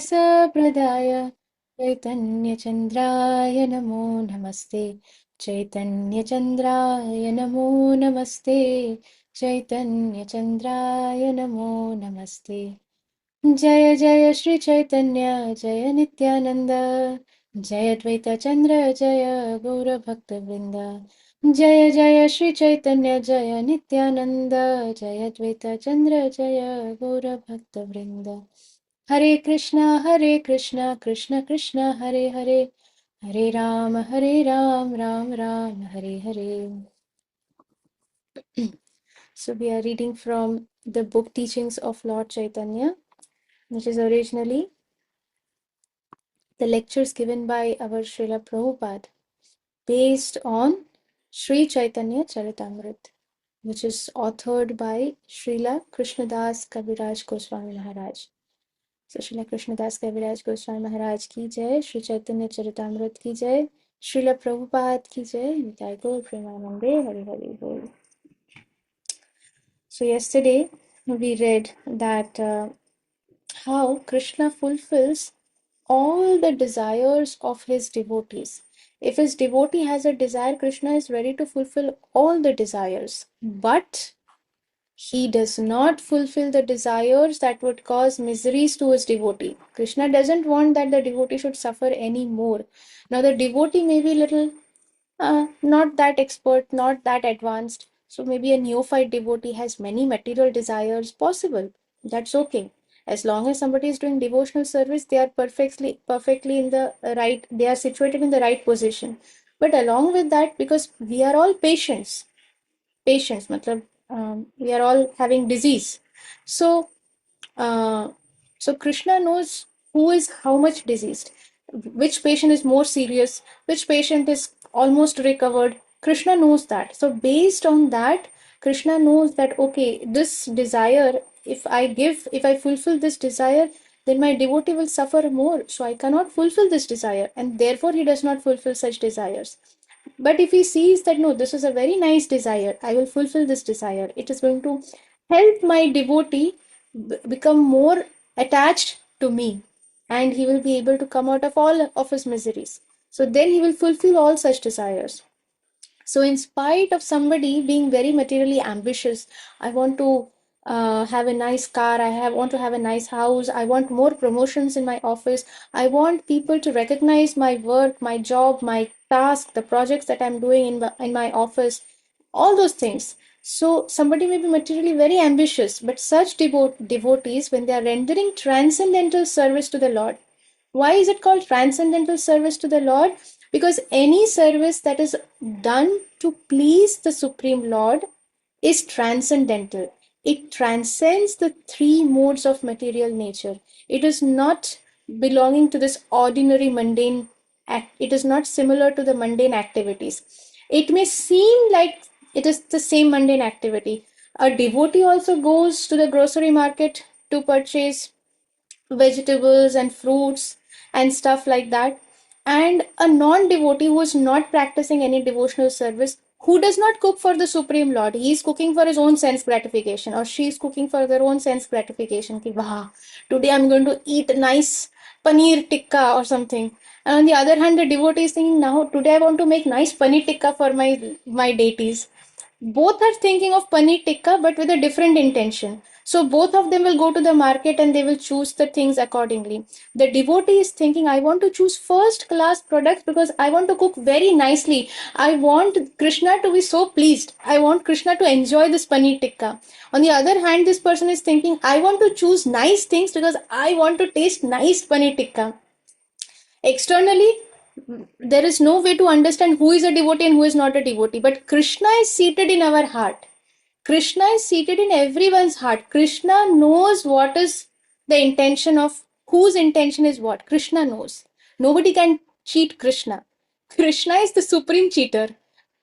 सप्रदाय चैतन्यचन्द्राय नमो नमस्ते चैतन्यचन्द्राय नमो नमस्ते चैतन्यचन्द्राय नमो नमस्ते जय जय श्री चैतन्य जय नित्यानंद जय द्वैतचन्द्र जय गौरभक्तवृन्द जय जय श्री चैतन्य जय नित्यानंद जय द्वैतचन्द्र जय गौरभक्तवृन्द हरे Krishna Krishna Krishna Hare Hare Hare Ram Ram Ram Hare Hare. So we are reading from the book Teachings of Lord Chaitanya, which is originally the lectures given by our Srila Prabhupada based on Sri Chaitanya Charitamrita, which is authored by Srila Krishnadas Kaviraj Goswami Maharaj. So Srila Krishnadas Kaviraj Goswami Maharaj ki jai, Sri Chaitanya Charitamrita ki jai, Srila Prabhupada ki jai, Nitai Gaur Premanande, Hari Hari Bol. So yesterday we read that how Krishna fulfills all the desires of his devotees. If his devotee has a desire, Krishna is ready to fulfill all the desires. But he does not fulfill the desires that would cause miseries to his devotee. Krishna doesn't want that the devotee should suffer any more. Now, the devotee may be little not that expert, not that advanced. So maybe a neophyte devotee has many material desires possible. That's okay. As long as somebody is doing devotional service, they are perfectly in the right, they are situated in the right position. But along with that, because we are all patients, matlab, we are all having disease. So uh, so Krishna knows who is how much diseased, which patient is more serious, which patient is almost recovered. Krishna knows that. So based on that, Krishna knows that okay, this desire, if I fulfill this desire, then my devotee will suffer more. So I cannot fulfill this desire, and therefore he does not fulfill such desires. But if he sees that no, this is a very nice desire, I will fulfill this desire. It is going to help my devotee become more attached to me, and he will be able to come out of all of his miseries. So then he will fulfill all such desires. So, in spite of somebody being very materially ambitious, I want to have a nice car, want to have a nice house, I want more promotions in my office, I want people to recognize my work, my job, my task, the projects that I'm doing in my office, all those things. So, somebody may be materially very ambitious, but such devotees, when they are rendering transcendental service to the Lord, why is it called transcendental service to the Lord? Because any service that is done to please the Supreme Lord is transcendental. It transcends the three modes of material nature. It is not belonging to this ordinary mundane act. It is not similar to the mundane activities. It may seem like it is the same mundane activity. A devotee also goes to the grocery market to purchase vegetables and fruits and stuff like that. And a non devotee who is not practicing any devotional service, who does not cook for the Supreme Lord, he is cooking for his own sense gratification, or she is cooking for their own sense gratification. Ki, wow, today I'm going to eat nice paneer tikka or something. And on the other hand, the devotee is thinking, now today I want to make nice paneer tikka for my deities. Both are thinking of paneer tikka but with a different intention. So both of them will go to the market and they will choose the things accordingly. The devotee is thinking, I want to choose first class products because I want to cook very nicely. I want Krishna to be so pleased. I want Krishna to enjoy this paneer tikka. On the other hand, this person is thinking, I want to choose nice things because I want to taste nice paneer tikka. Externally, there is no way to understand who is a devotee and who is not a devotee, but Krishna is seated in our heart. Krishna is seated in everyone's heart. Krishna knows what is the intention of whose intention is what. Krishna knows. Nobody can cheat Krishna. Krishna is the supreme cheater,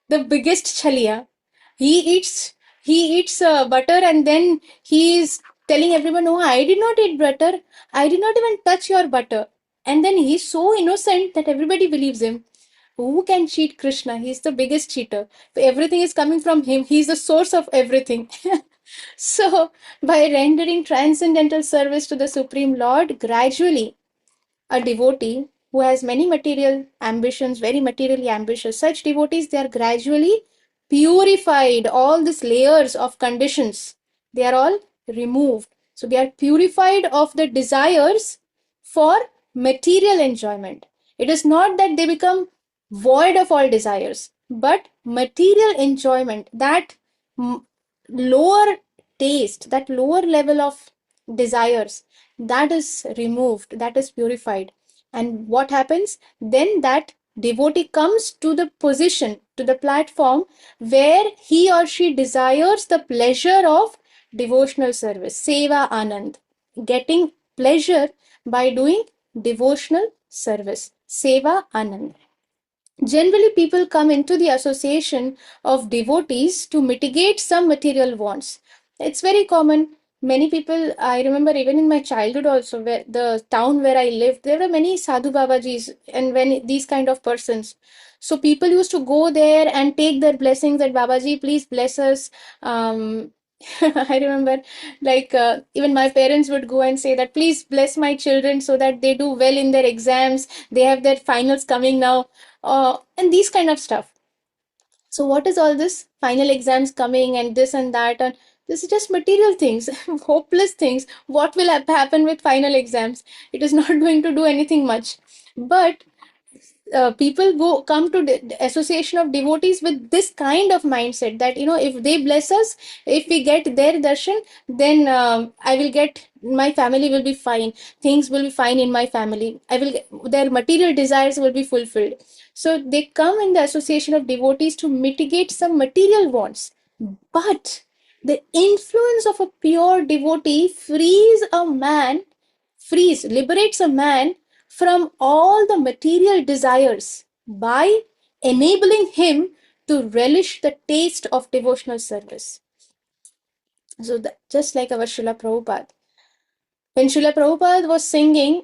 the biggest chalia. He eats butter, and then he is telling everyone, no, I did not eat butter. I did not even touch your butter. And then he's so innocent that everybody believes him. Who can cheat Krishna? He's the biggest cheater. Everything is coming from him. He's the source of everything. So, by rendering transcendental service to the Supreme Lord, gradually a devotee who has many material ambitions, very materially ambitious, such devotees, they are gradually purified. All these layers of conditions, they are all removed. So they are purified of the desires for material enjoyment. It is not that they become void of all desires, but material enjoyment, that lower taste, that lower level of desires, that is removed, that is purified. And what happens then? That devotee comes to the position, to the platform where he or she desires the pleasure of devotional service, seva anand, getting pleasure by doing devotional service, seva anand. Generally, people come into the association of devotees to mitigate some material wants. It's very common. Many people, I remember even in my childhood also, where the town where I lived, there were many sadhu babajis and when these kind of persons. So people used to go there and take their blessings that Babaji, please bless us. Um, I remember, like, even my parents would go and say that, please bless my children so that they do well in their exams. They have their finals coming now, and these kind of stuff. So what is all this final exams coming and this and that, and this is just material things, hopeless things. What will happen with final exams? It is not going to do anything much. But people go come to the association of devotees with this kind of mindset that, if they bless us, if we get their darshan, then I will get, my family will be fine, things will be fine in my family, I will get, their material desires will be fulfilled. So they come in the association of devotees to mitigate some material wants. But the influence of a pure devotee liberates a man from all the material desires by enabling him to relish the taste of devotional service. So, just like our Srila Prabhupada, when Srila Prabhupada was singing,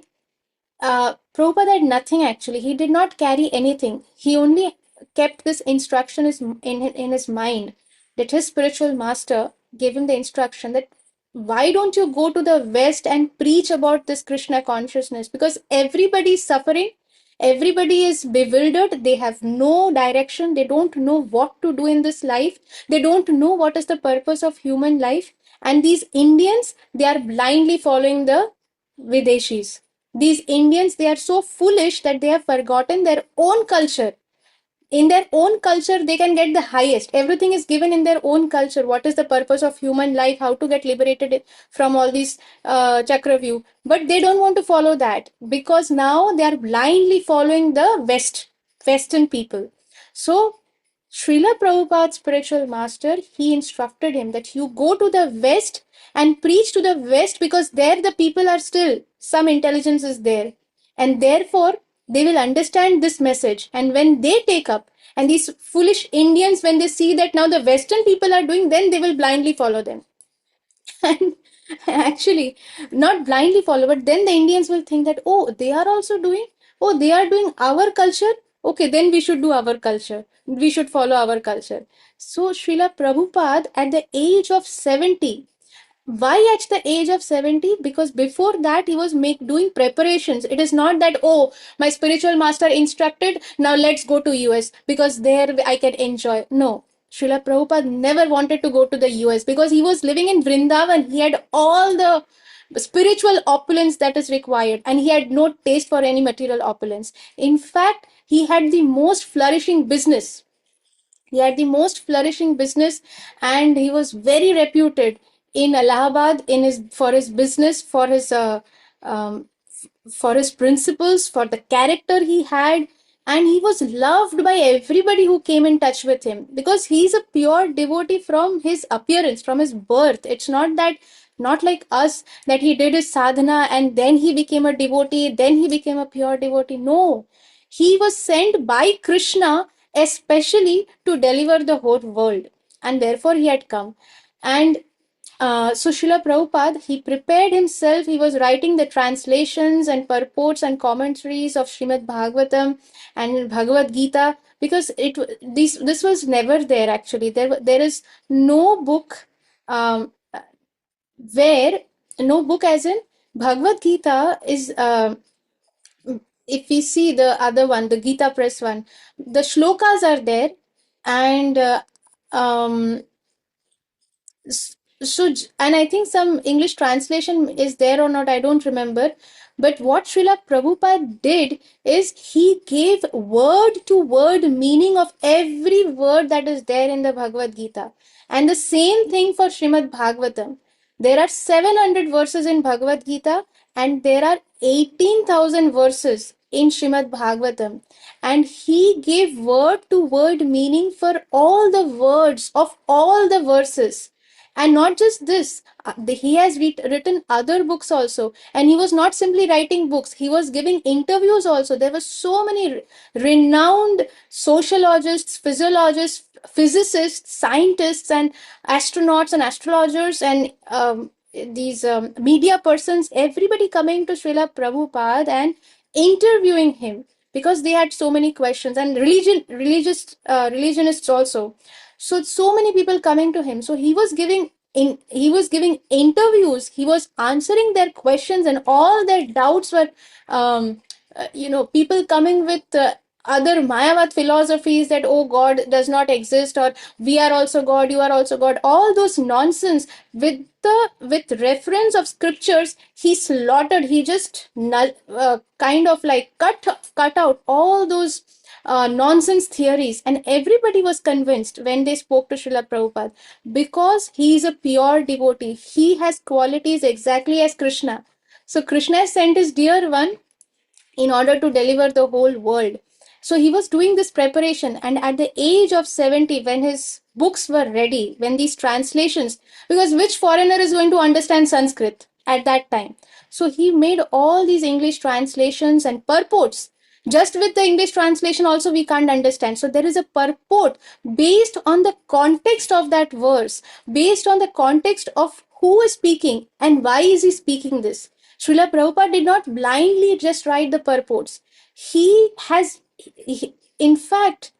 Prabhupada had nothing actually. He did not carry anything. He only kept this instruction in his mind, that his spiritual master gave him the instruction that, why don't you go to the West and preach about this Krishna consciousness? Because everybody is suffering, everybody is bewildered, they have no direction, they don't know what to do in this life, they don't know what is the purpose of human life. And these Indians, they are blindly following the Videshis. These Indians, they are so foolish that they have forgotten their own culture. In their own culture, they can get the highest. Everything is given in their own culture. What is the purpose of human life? How to get liberated from all these chakravyu? But they don't want to follow that because now they are blindly following the Western people. So Srila Prabhupada's spiritual master, he instructed him that you go to the West and preach to the West, because there the people are still, some intelligence is there. And therefore, they will understand this message. And when they take up, and these foolish Indians, when they see that now the Western people are doing, then they will blindly follow them. And actually, not blindly follow, but then the Indians will think that, oh, they are also doing, oh, they are doing our culture. Okay, then we should do our culture. We should follow our culture. So, Srila Prabhupada, at the age of 70, why at the age of 70? Because before that he was doing preparations. It is not that, oh, my spiritual master instructed, now let's go to US because there I can enjoy. No, Srila Prabhupada never wanted to go to the US because he was living in Vrindavan. He had all the spiritual opulence that is required, and he had no taste for any material opulence. In fact, he had the most flourishing business. He had the most flourishing business, and he was very reputed in Allahabad in his for his business, um, for his principles, for the character he had, and he was loved by everybody who came in touch with him because he's a pure devotee from his appearance, from his birth. It's not that, not like us, that he did his sadhana and then he became a devotee, then he became a pure devotee. No, he was sent by Krishna especially to deliver the whole world, and therefore he had come. And so Srila Prabhupada, he prepared himself. He was writing the translations and purports and commentaries of Srimad Bhagavatam and Bhagavad Gita, because this was never there actually. There is no book, where no book as in Bhagavad Gita is. if we see the other one, the Gita Press one, the shlokas are there, and um, and I think some English translation is there or not, I don't remember. But what Srila Prabhupada did is he gave word to word meaning of every word that is there in the Bhagavad Gita. And the same thing for Srimad Bhagavatam. There are 700 verses in Bhagavad Gita, and there are 18,000 verses in Srimad Bhagavatam. And he gave word to word meaning for all the words of all the verses. And not just this, he has written other books also. And he was not simply writing books, he was giving interviews also. There were so many renowned sociologists, physiologists, physicists, scientists, and astronauts and astrologers, and these media persons, everybody coming to Srila Prabhupada and interviewing him, because they had so many questions, and religionists also. So many people coming to him. So he was giving interviews, he was answering their questions, and all their doubts were people coming with other Mayavad philosophies, that oh, God does not exist, or we are also God, you are also God, all those nonsense. With reference of scriptures, he slaughtered, he just kind of like cut out all those nonsense theories, and everybody was convinced when they spoke to Srila Prabhupada, because he is a pure devotee. He has qualities exactly as Krishna. So Krishna sent his dear one in order to deliver the whole world. So he was doing this preparation, and at the age of 70, when his books were ready, when these translations, because which foreigner is going to understand Sanskrit at that time? So he made all these English translations and purports. Just with the English translation, also we can't understand. So there is a purport based on the context of that verse, based on the context of who is speaking and why is he speaking this. Srila Prabhupada did not blindly just write the purports. He has, in fact,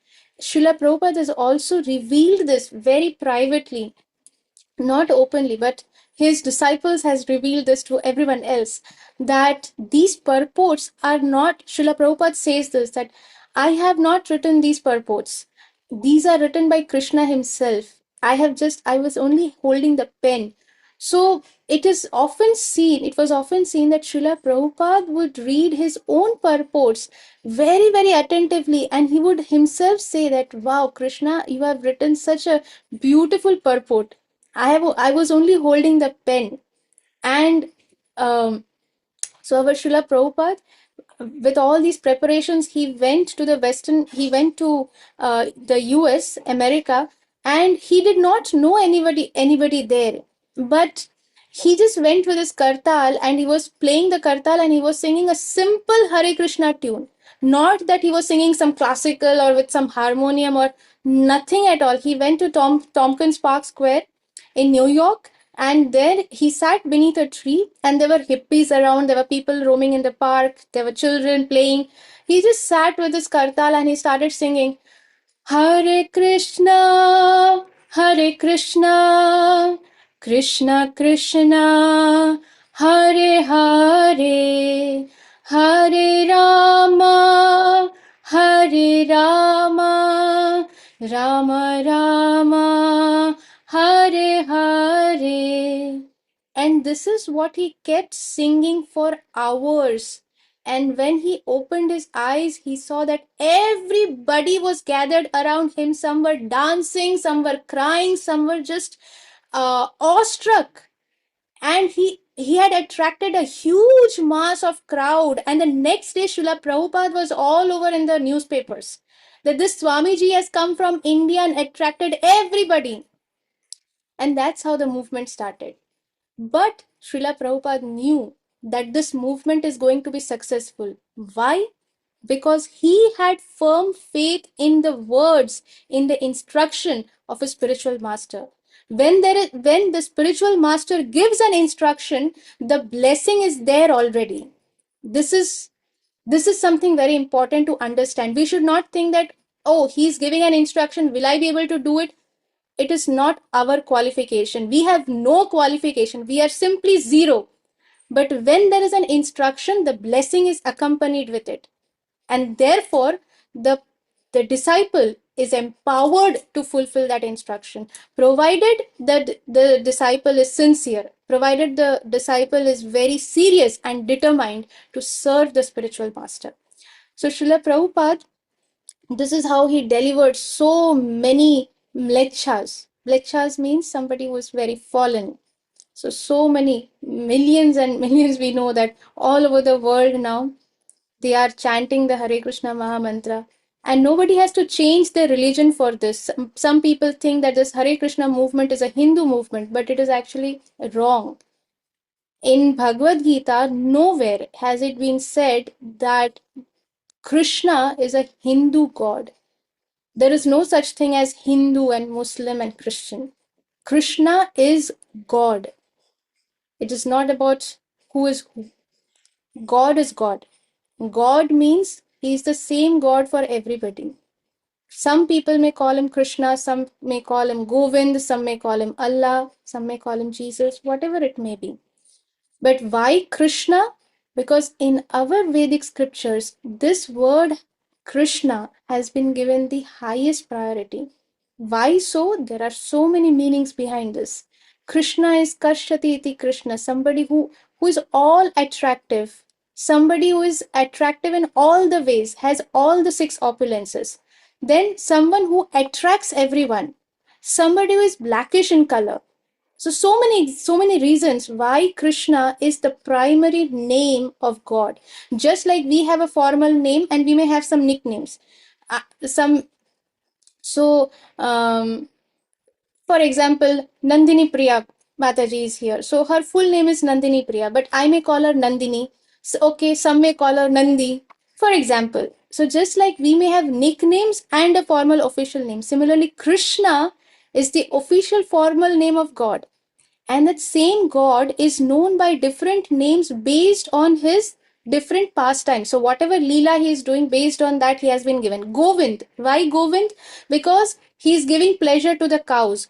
Srila Prabhupada has also revealed this very privately, not openly, but his disciples has revealed this to everyone else, that these purports are not, Srila Prabhupada says this, that I have not written these purports. These are written by Krishna himself. I was only holding the pen. So it was often seen that Srila Prabhupada would read his own purports very, very attentively, and he would himself say that, wow, Krishna, you have written such a beautiful purport. I was only holding the pen. And um, so our Srila Prabhupada, with all these preparations, he went to the US, America, and he did not know anybody there. But he just went with his kartal, and he was playing the kartal, and he was singing a simple Hare Krishna tune. Not that he was singing some classical or with some harmonium or nothing at all. He went to Tompkins Park Square in New York, and there he sat beneath a tree, and there were hippies around, there were people roaming in the park, there were children playing. He just sat with his kartal and he started singing, Hare Krishna, Hare Krishna, Krishna Krishna, Hare Hare, Hare Rama, Hare Rama, Rama Rama, Hare Hare. And this is what he kept singing for hours. And when he opened his eyes, he saw that everybody was gathered around him. Some were dancing, some were crying, some were just awestruck. And he had attracted a huge mass of crowd. And the next day, Srila Prabhupada was all over in the newspapers that this Swamiji has come from India and attracted everybody. And that's how the movement started. But Srila Prabhupada knew that this movement is going to be successful. Why? Because he had firm faith in the words, in the instruction of a spiritual master. When the spiritual master gives an instruction, the blessing is there already. This is this is something very important to understand. We should not think that, oh, he's giving an instruction, will I be able to do it? It is not our qualification. We have no qualification. We are simply zero. But when there is an instruction, the blessing is accompanied with it. And therefore, the the disciple is empowered to fulfill that instruction, provided that the disciple is sincere, provided the disciple is very serious and determined to serve the spiritual master. So Srila Prabhupada, this is how he delivered so many mlechas. Mlechas means somebody who is very fallen. So many millions and millions, we know that all over the world now, they are chanting the Hare Krishna Maha Mantra. And nobody has to change their religion for this. Some people think that this Hare Krishna movement is a Hindu movement, but it is actually wrong. In Bhagavad Gita, nowhere has it been said that Krishna is a Hindu god. There is no such thing as Hindu and Muslim and Christian. Krishna is God. It is not about who is who. God is God. God means he is the same God for everybody. Some people may call him Krishna, some may call him Govind, some may call him Allah, some may call him Jesus, whatever it may be. But why Krishna? Because in our Vedic scriptures, this word Krishna has been given the highest priority. Why so? There are so many meanings behind this. Krishna is Karshati iti Krishna, somebody who is all attractive, somebody who is attractive in all the ways, has all the six opulences. Then someone who attracts everyone, somebody who is blackish in color. So many reasons why Krishna is the primary name of God. Just like we have a formal name and we may have some nicknames. Some so For example, Nandini Priya Mataji is here. So her full name is Nandini Priya, but I may call her Nandini. So, okay, some may call her Nandi, for example. So just like we may have nicknames and a formal official name, similarly, Krishna is the official formal name of God. And that same God is known by different names based on his different pastimes. So whatever Leela he is doing, based on that he has been given. Govind. Why Govind? Because he is giving pleasure to the cows.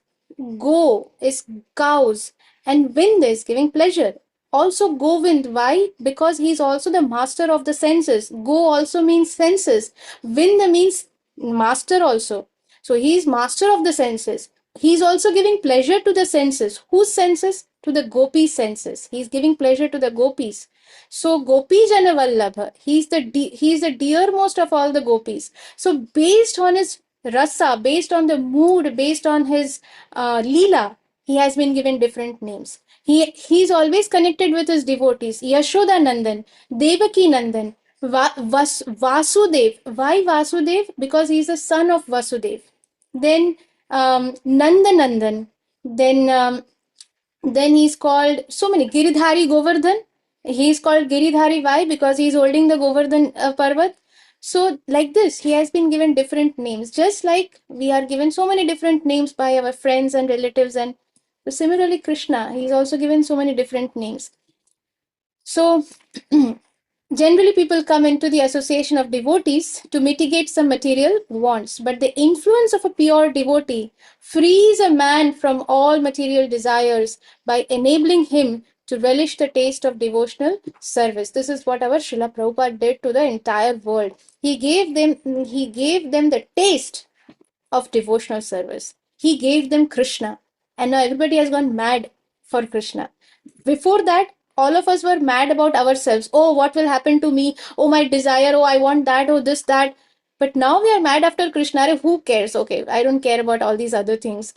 Go is cows, and Vind is giving pleasure. Also Govind. Why? Because he is also the master of the senses. Go also means senses. Vind means master also. So he is master of the senses. He is also giving pleasure to the senses. Whose senses? To the gopi senses. He is giving pleasure to the gopis. So Gopi Jana Vallabha, he is the dearmost of all the gopis. So based on his rasa, based on the mood, based on his leela, he has been given different names. He is always connected with his devotees. Yashoda Nandan, Devaki Nandan, Vasudev. Why Vasudev? Because he is the son of Vasudev. Then Nanda Nandan. Then then he's called so many. Giridhari Govardhan. He's called Giridhari. Why? Because he's holding the Govardhan Parvat. So, like this, he has been given different names, just like we are given so many different names by our friends and relatives. And similarly, Krishna, he's also given so many different names. So, generally, people come into the association of devotees to mitigate some material wants, but the influence of a pure devotee frees a man from all material desires by enabling him to relish the taste of devotional service. This is what our Srila Prabhupada did to the entire world. He gave them the taste of devotional service. He gave them Krishna, and now everybody has gone mad for Krishna. Before that, all of us were mad about ourselves. Oh, what will happen to me? Oh, my desire. Oh, I want that. Oh, this, that. But now we are mad after Krishna. Who cares? Okay, I don't care about all these other things.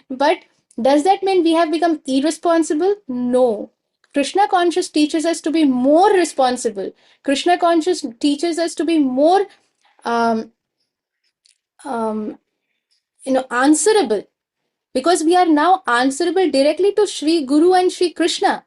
But does that mean we have become irresponsible? No. Krishna conscious teaches us to be more responsible. Krishna conscious teaches us to be more um, um, answerable, because we are now answerable directly to Sri Guru and Sri Krishna.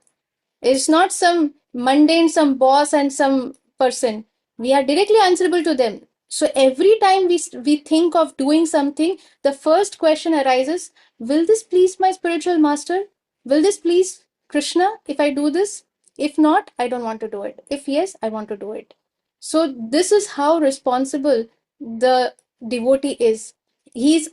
It's not some mundane, some boss and some person. We are directly answerable to them. So every time we think of doing something, the first question arises: will this please my spiritual master? Will this please Krishna if I do this? If not, I don't want to do it. If yes, I want to do it. So this is how responsible the devotee is. He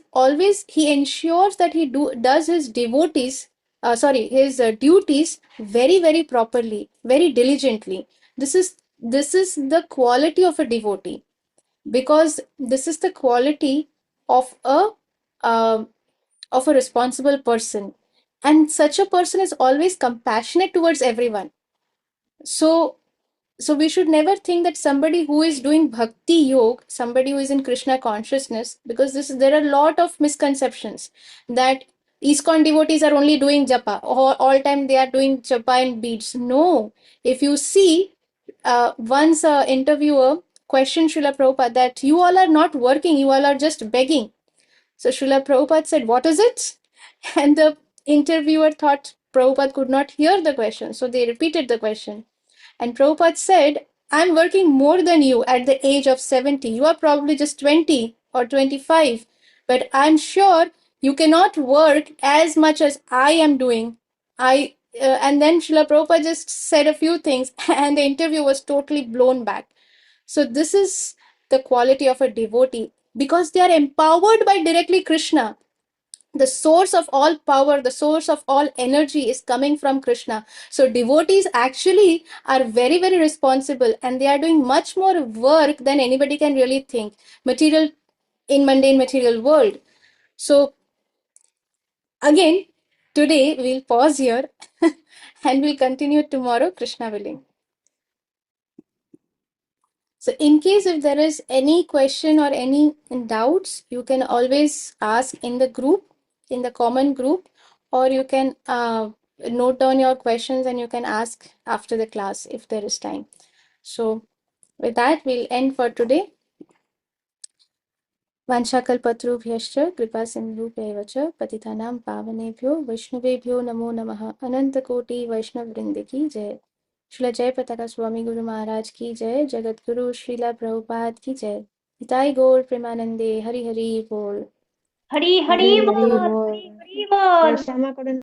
ensures that does his his duties very, very properly, very diligently. This is this is the quality of a devotee, because this is the quality of uh, a responsible person, and such a person is always compassionate towards everyone. So we should never think that somebody who is doing bhakti yoga, somebody who is in Krishna consciousness, because there are a lot of misconceptions that ISKCON devotees are only doing japa, all time they are doing japa and beads. No, if you see, once a interviewer questioned Srila Prabhupada that you all are not working, you all are just begging. So Srila Prabhupada said, "What is it?" And the interviewer thought Prabhupada could not hear the question, so they repeated the question. And Prabhupada said, "I'm working more than you at the age of 70. You are probably just 20 or 25, but I'm sure you cannot work as much as I am doing." And then Srila Prabhupada just said a few things, and the interview was totally blown back. So this is the quality of a devotee, because they are empowered by directly Krishna. The source of all power, the source of all energy is coming from Krishna. So devotees actually are very, very responsible, and they are doing much more work than anybody can really think. Material in mundane material world. So again, today we'll pause here and we'll continue tomorrow, Krishna willing. So in case if there is any question or any doubts, you can always ask in the group, in the common group, or you can note down your questions and you can ask after the class if there is time. So with that, we'll end for today. वाञ्छाकल्पतरुभ्यश्च कृपा सिन्धुभ्यैव च पतितानां पावनेभ्यो वैष्णवेभ्यो नमो नमः। अनंतकोटि वैष्णव वृंद की जय। श्रील जय पताका स्वामी गुरु महाराज की जय। जगत गुरु श्रीला प्रभुपाद की जय। हिताई गौर प्रेमानंदे हरि हरि बोल। हरी हरी हरी हरी बोल, बोल। हरी हरी बोल। क्षमा करें।